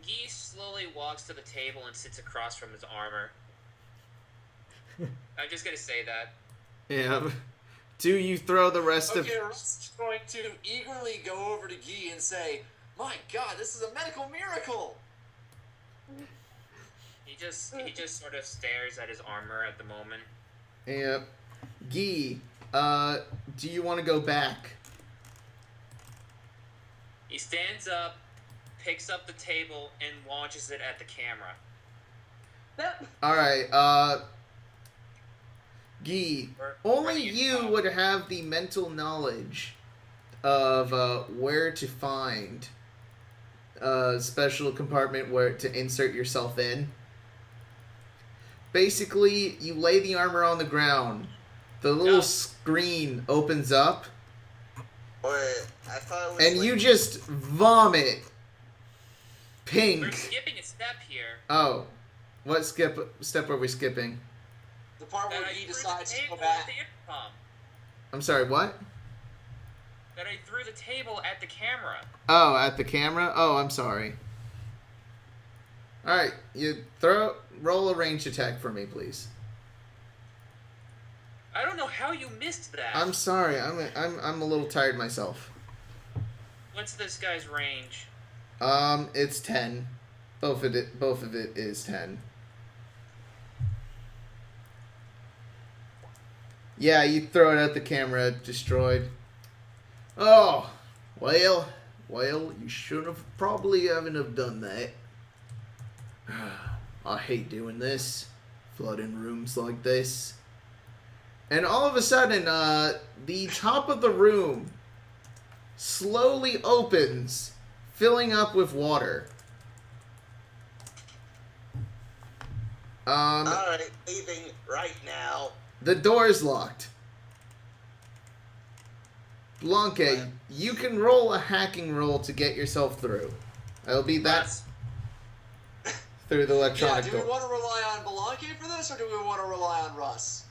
He slowly walks to the table and sits across from his armor. I'm just gonna say that. Yeah. Do you throw the rest of... Okay, Russ is going to eagerly go over to Guy and say, "My God, this is a medical miracle!" He just sort of stares at his armor at the moment. Yeah. Guy, do you want to go back? He stands up, picks up the table, and launches it at the camera. Nope. Alright, Guy, Where only do you you go? would have the mental knowledge of where to find a special compartment where to insert yourself in. Basically, you lay the armor on the ground. The little No. screen opens up, Wait, I thought it was and like, you just vomit We're pink. skipping a step here. Oh, what step are we skipping? The part That where I he threw the decides to go table at back. the intercom. I'm sorry, what? That I threw the table at the camera. Oh, at the camera? Oh, I'm sorry. Alright, you roll a range attack for me, please. I don't know how you missed that. I'm sorry, I'm a little tired myself. What's this guy's range? It's 10. Both of it is 10. Yeah, you throw it at the camera, destroyed. Oh, well, you shouldn't have probably haven't have done that. I hate doing this, flooding rooms like this. And all of a sudden, the top of the room slowly opens, filling up with water. alright, leaving right now. The door's locked. Blankae, you can roll a hacking roll to get yourself through. It'll be that through the Yeah, electronic do we door. want to rely on Blankae for this, or do we want to rely on Russ?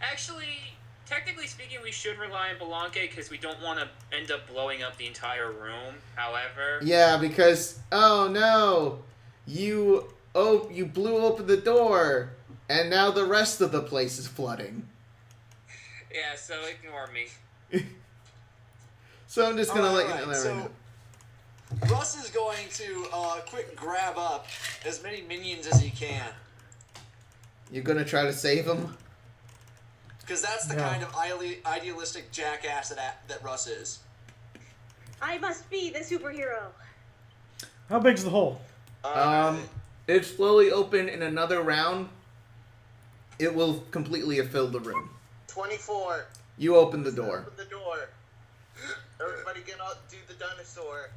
Actually, technically speaking, we should rely on Blankae because we don't want to end up blowing up the entire room. However, Yeah, because oh no, you blew open the door, and now the rest of the place is flooding. yeah, so ignore me. So I'm just gonna let you know Alright, that so right now. Russ is going to quick grab up as many minions as he can, You're gonna try to save him. because that's the Yeah. kind of idealistic jackass that Russ is. I must be the superhero. How big's the hole? It's slowly open in another round. It will completely have filled the room. 24. You open the door. Open the door. Everybody get out, do the dinosaur.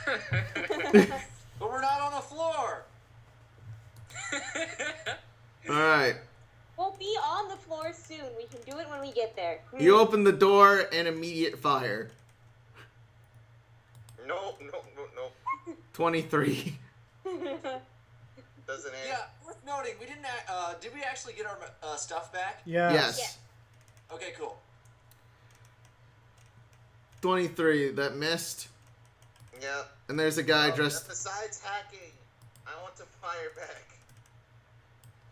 But we're not on the floor. Alright. We'll be on the floor soon. We can do it when we get there. You open the door and immediate fire. No. 23. Doesn't it? Yeah, worth noting, we didn't. Did we actually get our stuff back? Yeah. Yes. Okay, cool. 23. That missed. Yeah. And there's a guy Oh, dressed... Besides hacking, I want to fire back.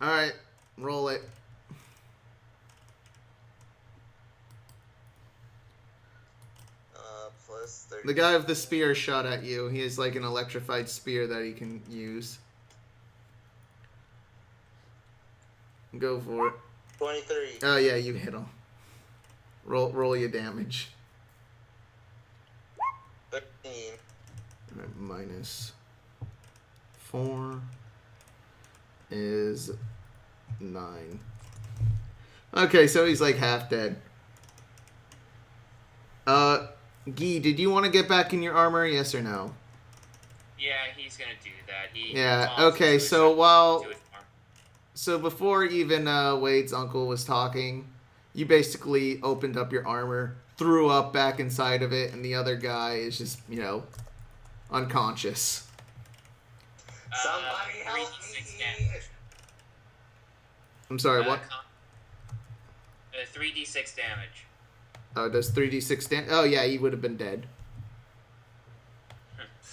Alright, roll it. Plus 30. The guy with the spear shot at you. He has like an electrified spear that he can use. Go for it. 23. Oh yeah, you hit him. Roll your damage. 13. Alright, minus 4 is 9. Okay, so he's like half dead. Guy, did you want to get back in your armor? Yes or no? Yeah, he's gonna do that. Yeah, okay, so before even Wade's uncle was talking, you basically opened up your armor, threw up back inside of it, and the other guy is just, unconscious. Somebody help 3d6 me! damage. I'm sorry, what? 3d6 damage. Oh, does 3d6 damage? Oh, yeah, he would have been dead.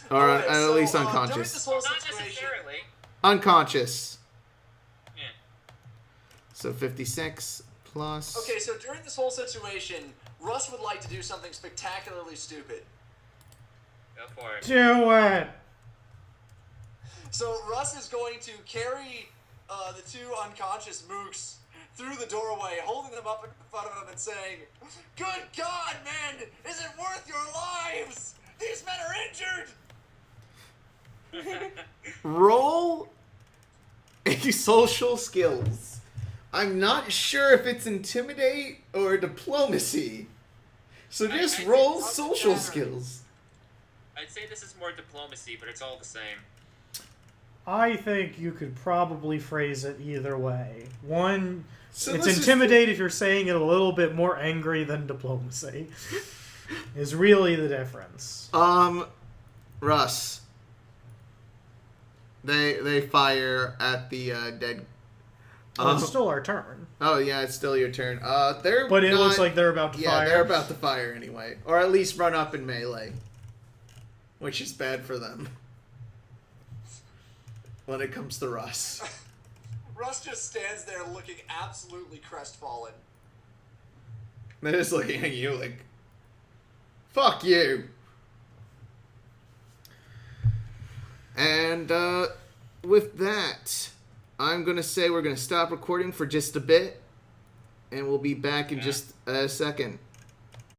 Or Alright, at so, least during unconscious. this whole Not situation, necessarily. Unconscious. Yeah. So 56 plus... okay, so during this whole situation, Russ would like to do something spectacularly stupid. Go for it. Do it. So Russ is going to carry the two unconscious mooks through the doorway, holding them up in front of him and saying, "Good God, man! Is it worth your lives? These men are injured!" Roll a social skills. I'm not sure if it's intimidate or diplomacy. So just roll social skills. I'd say this is more diplomacy, but it's all the same. I think you could probably phrase it either way. One, So it's let's intimidate if you're saying it a little bit more angry than diplomacy. Is really the difference. Russ. They fire at the dead. It's still our turn. Oh yeah, it's still your turn. They're But it not- looks like they're about to yeah, fire. they're about to fire anyway, or at least run up in melee, which is bad for them. When it comes to Russ. Russ just stands there looking absolutely crestfallen. They're just looking at you like, fuck you. And with that, I'm going to say we're going to stop recording for just a bit, and we'll be back in just a second.